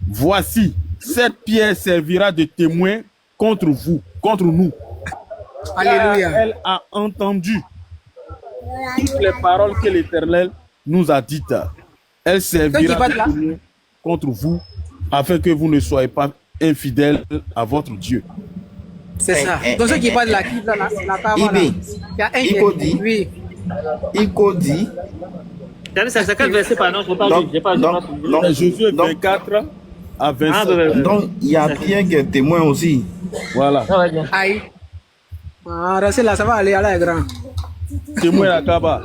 Voici, cette pierre servira de témoin contre vous, contre nous. Alléluia. Elle a entendu toutes les paroles que l'Éternel nous a dites. Elle servira de témoin contre vous, afin que vous ne soyez pas infidèles à votre Dieu. C'est ça. Donc ceux qui parlent de la parole, il y a un qui dit. Oui. Il dit. C'est quel verset, pardon? Je n'ai pas lu. Josué 24 à 27. Donc, il y a Pierre qui est témoin aussi. Voilà. Aïe. Ah, restez là, ça va aller, Allah est grand. Témoin à Kaba.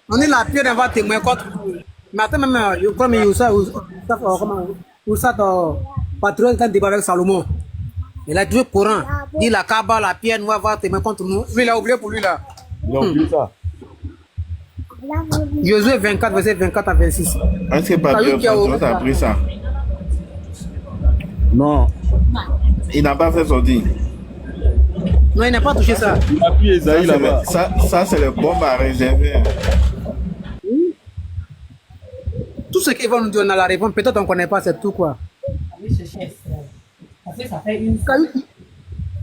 On est la pierre, on va témoin contre vous. Mais attends, même, comme Oussa, patriote, quand il débat avec Salomon, il a dit au Coran, dit la Kaba, la pierre, nous va témoin contre nous. Lui, il a oublié pour lui là. Il a oublié ça. Josué 24, verset 24 à 26. Est-ce que Patriote a pris ça? Non. Il n'a pas fait sortir. Non, il n'a pas touché ça. Il a pris Esaïe là-bas. Ça, c'est le bombe à réserver. Tout ce qu'ils vont nous dire, on a la réponse. Peut-être on ne connaît pas, c'est tout quoi.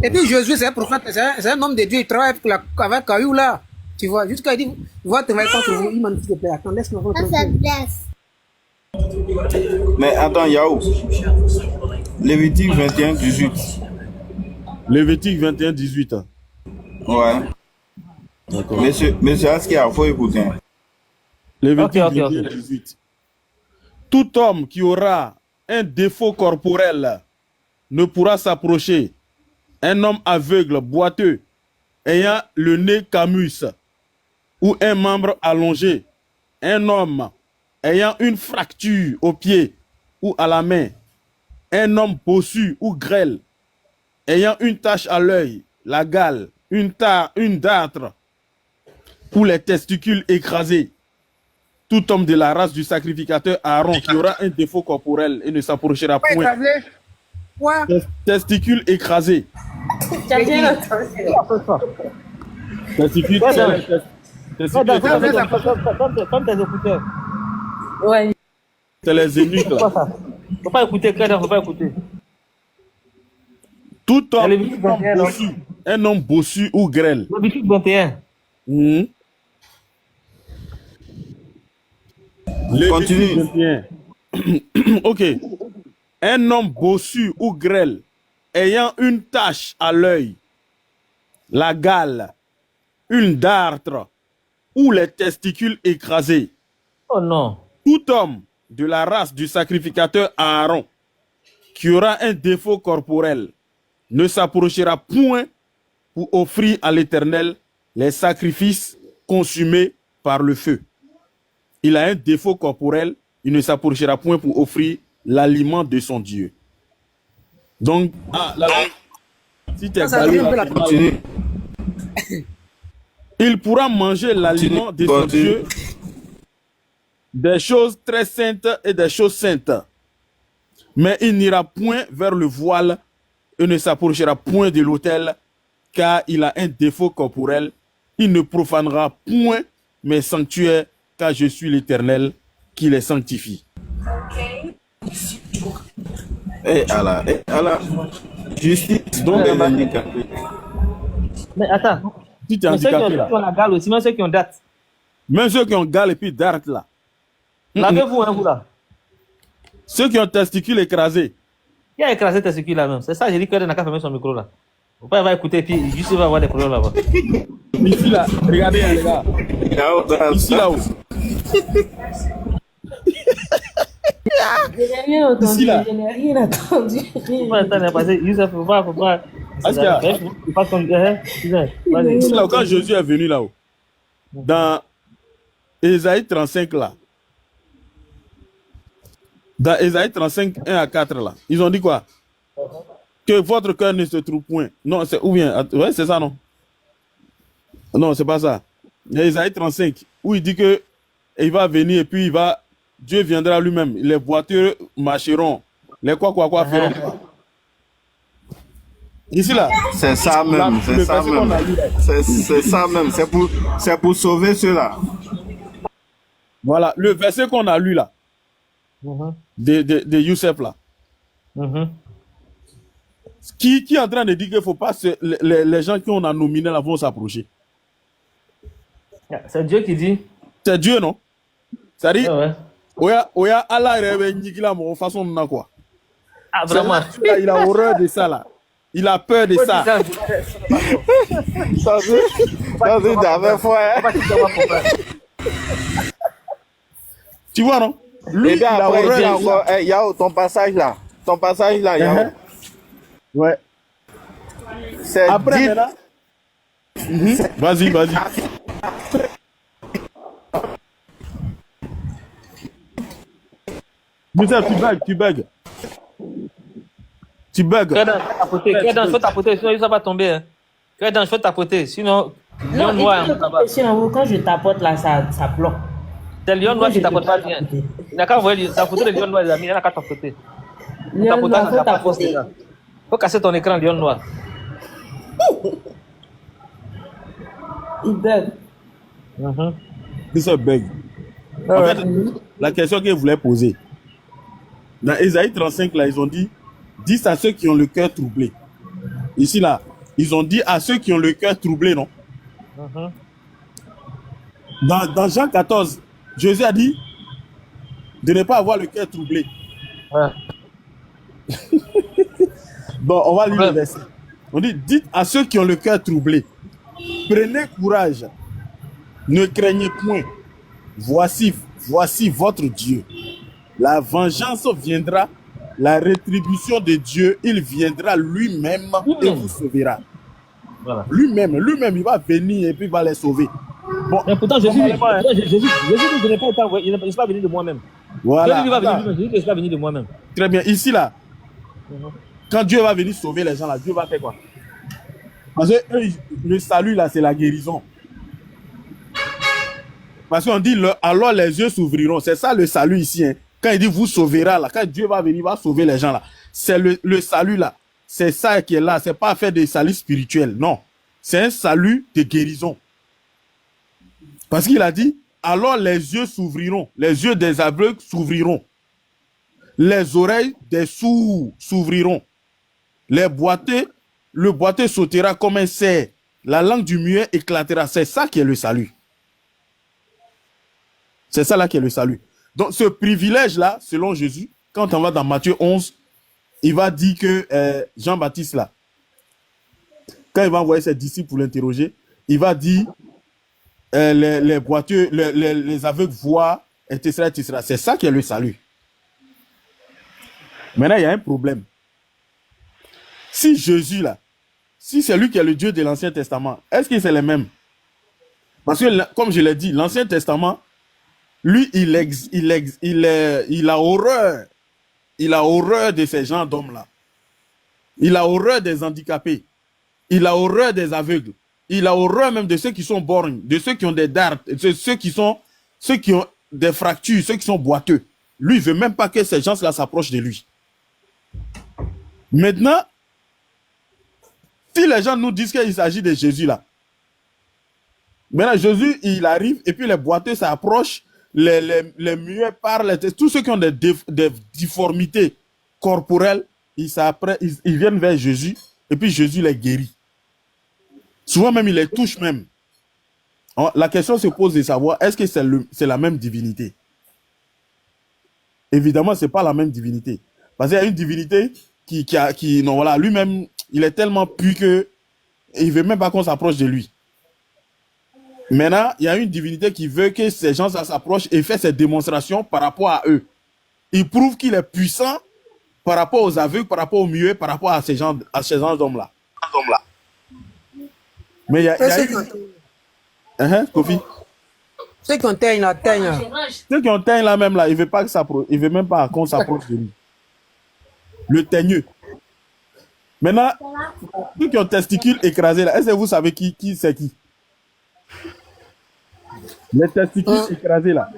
Et puis Josué, c'est un prophète, c'est un homme de Dieu, il travaille avec Caillou là. Tu vois, jusqu'à il dit, va te mettre contre vous, il m'a dit, s'il te plaît, attends, laisse-moi votre Mais attends, Yahoo. Lévitique 21, 18. Lévitique 21, 18. Ouais. D'accord. Monsieur Askia, il faut écouter. Lévitique 21, 18. Tout homme qui aura un défaut corporel ne pourra s'approcher. Un homme aveugle, boiteux, ayant le nez camus, ou un membre allongé, un homme ayant une fracture au pied ou à la main, un homme bossu ou grêle, ayant une tache à l'œil, la gale, une dartre, ou les testicules écrasés, tout homme de la race du sacrificateur Aaron qui aura un défaut corporel et ne s'approchera point. Quoi? Testicules écrasés. Testicules Comme tes écouteurs. Ouais. C'est les eunuques là. Faut pas écouter, faut pas écouter. Tout homme bossu, un homme bossu ou grêle. Lévitique 21. Continue. 21. Ok. Un homme bossu ou grêle, ayant une tache à l'œil, la gale, une dartre ou les testicules écrasés. Oh non. Tout homme de la race du sacrificateur Aaron qui aura un défaut corporel ne s'approchera point pour offrir à l'Éternel les sacrifices consumés par le feu. Il a un défaut corporel, il ne s'approchera point pour offrir l'aliment de son Dieu. Donc, si tu es il pourra manger l'aliment de son Dieu, des choses très saintes et des choses saintes. Mais il n'ira point vers le voile et ne s'approchera point de l'autel, car il a un défaut corporel. Il ne profanera point mes sanctuaires, car je suis l'Éternel qui les sanctifie. Allah. Justice, donc les handicapés. Mais attends. Si tu es handicapé là. Ceux qui ont la gale aussi, même ceux qui ont date. Même ceux qui ont gale et puis date là. Lavez-vous, hein, vous là. Ceux qui ont testicules écrasés. Qui a écrasé testicules là même? C'est ça, j'ai dit que n'a qu'à fermer son micro là. Faut pas, il va écouter et puis juste il va avoir des problèmes là-bas. Ici là, regardez hein, les gars. Ici là-haut. Je n'ai rien entendu. Ici, là. Je n'ai rien entendu. Faut pas. Ici là, quand Jésus est venu là-haut, dans Ésaïe 35 là, dans Ésaïe 35, 1 à 4 là, ils ont dit quoi? Que votre cœur ne se trouve point. Non, c'est ou bien, ouais, c'est ça non? Non, c'est pas ça. Il y a Ésaïe 35 où il dit que il va venir et puis Dieu viendra lui-même. Les voitures marcheront. Les quoi feront quoi. Ici là. C'est ça même, c'est ça même. C'est ça même. C'est pour sauver ceux-là. Voilà, le verset qu'on a lu là, de Youssef là, qui est en train de dire qu'il ne faut pas les gens qu'on a nominés là vont s'approcher. C'est Dieu qui dit. C'est Dieu, non? C'est-à-dire, Ouais. Oya, Allah réveille Nikila, mon façon de quoi. Ah, vraiment. Là, il a horreur de ça là. Il a peur de ça. Ça, c'est d'avant foi. Tu vois, non? Lui, Et bien il a après, il dit horreur de encore, ça. hey, Yao, ton passage là. Ton passage là, Yao. Ouais. C'est Après, dit. maintenant. Vas-y, vas-y. Youssef, tu bugs. Tu bugs. Crédence, faut tapoter, sinon ça va tomber. Hein. Crédence, faut tapoter, sinon. Lion noir, Quand je tapote là, ça bloque. c'est Lion noir qui tapote pas bien. Il n'a qu'à envoyer la photo de Lion noir, les amis, il n'a qu'à tapoter. Lion noir, faut tapoter. Faut casser ton écran, Lion noir. Il bug. Youssef bug. En fait, la question qu'il voulait poser, dans Ésaïe 35, là, ils ont dit, dis à ceux qui ont le cœur troublé. Ici, là, ils ont dit à ceux qui ont le cœur troublé, non? Dans Jean 14, Jésus a dit de ne pas avoir le cœur troublé. Ouais. Bon, on va lire le verset. On dit, dites à ceux qui ont le cœur troublé, prenez courage, ne craignez point. Voici votre Dieu. La vengeance viendra, la rétribution de Dieu, il viendra lui-même et vous sauvera. Voilà. Lui-même, il va venir et puis il va les sauver. Bon, mais pourtant, Jésus dit, je n'ai pas été envoyé, il n'est pas venu de moi-même. voilà. Jésus va venir, Jésus ne pas venu de moi-même. Très bien. Ici, là, quand Dieu va venir sauver les gens, là, Dieu va faire quoi? Parce que le salut, là, c'est la guérison. Parce qu'on dit, alors les yeux s'ouvriront. C'est ça le salut ici. Hein. Quand il dit, vous sauvera, là, quand Dieu va venir, il va sauver les gens, là. C'est le salut, là. C'est ça qui est là. C'est pas faire des saluts spirituels. Non. C'est un salut de guérison. Parce qu'il a dit, alors les yeux s'ouvriront. Les yeux des aveugles s'ouvriront. Les oreilles des sourds s'ouvriront. Le boiteux sautera comme un cerf. La langue du muet éclatera. C'est ça qui est le salut. C'est ça là qui est le salut. Donc ce privilège-là, selon Jésus, quand on va dans Matthieu 11, il va dire que Jean-Baptiste là, quand il va envoyer ses disciples pour l'interroger, il va dire les boiteux, les aveugles voient, etc., etc. C'est ça qui est le salut. Maintenant, il y a un problème. Si Jésus là, si c'est lui qui est le Dieu de l'Ancien Testament, est-ce que c'est le même? Parce que, comme je l'ai dit, l'Ancien Testament, lui, il a horreur. Il a horreur de ces gens d'hommes-là. Il a horreur des handicapés. Il a horreur des aveugles. Il a horreur même de ceux qui sont borgnes, de ceux qui ont des dards, de ceux qui ont des fractures, ceux qui sont boiteux. Lui, il ne veut même pas que ces gens-là s'approchent de lui. Maintenant, si les gens nous disent qu'il s'agit de Jésus là, maintenant Jésus, il arrive et puis les boiteux s'approchent, les muets parlent, tous ceux qui ont des difformités corporelles, ils viennent vers Jésus et puis Jésus les guérit. Souvent même, il les touche même. La question se pose de savoir, est-ce que c'est la même divinité? Évidemment, ce n'est pas la même divinité. Parce qu'il y a une divinité qui non, voilà, lui-même, il est tellement pur que il ne veut même pas qu'on s'approche de lui. Maintenant, il y a une divinité qui veut que ces gens s'approchent et fait ses démonstrations par rapport à eux. Il prouve qu'il est puissant par rapport aux aveugles, par rapport aux muets, par rapport à ces gens d'hommes-là. Mais il y a Kofi. Ceux qui ont teigne là. Ceux qui ont teigne là même là, il ne veut même pas qu'on s'approche de lui. Le teigneux. Maintenant, ceux qui ont testicules écrasés là, est-ce que vous savez qui c'est qui? Les testicules écrasés là,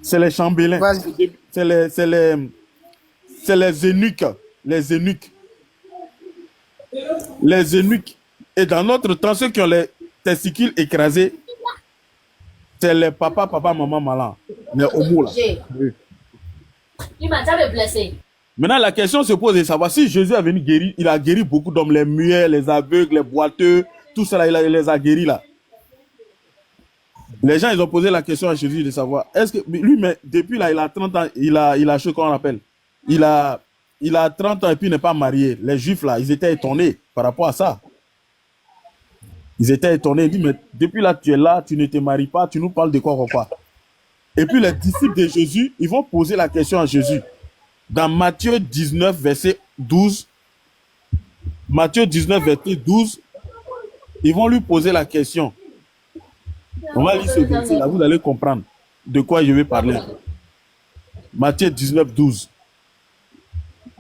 c'est les chambellans. C'est les eunuques. Les eunuques. Les eunuques. Et dans notre temps, ceux qui ont les testicules écrasés, C'est les papa, maman malins. Les homos là. Oui. Il m'a déjà blessé. Maintenant, la question se pose de savoir si Jésus est venu guérir, il a guéri beaucoup d'hommes, les muets, les aveugles, les boiteux, tout cela, il les a guéris là. Les gens, ils ont posé la question à Jésus de savoir, est-ce que lui, mais depuis là, il a 30 ans, il a ce qu'on appelle, il a 30 ans et puis il n'est pas marié. Les Juifs là, ils étaient étonnés par rapport à ça. Ils étaient étonnés, ils disent, mais depuis là, tu es là, tu ne te maries pas, tu nous parles de quoi. Et puis les disciples de Jésus, ils vont poser la question à Jésus. Dans Matthieu 19, verset 12, Matthieu 19, verset 12, ils vont lui poser la question. On va lire ce verset là, vous allez comprendre de quoi je vais parler. Matthieu 19, 12.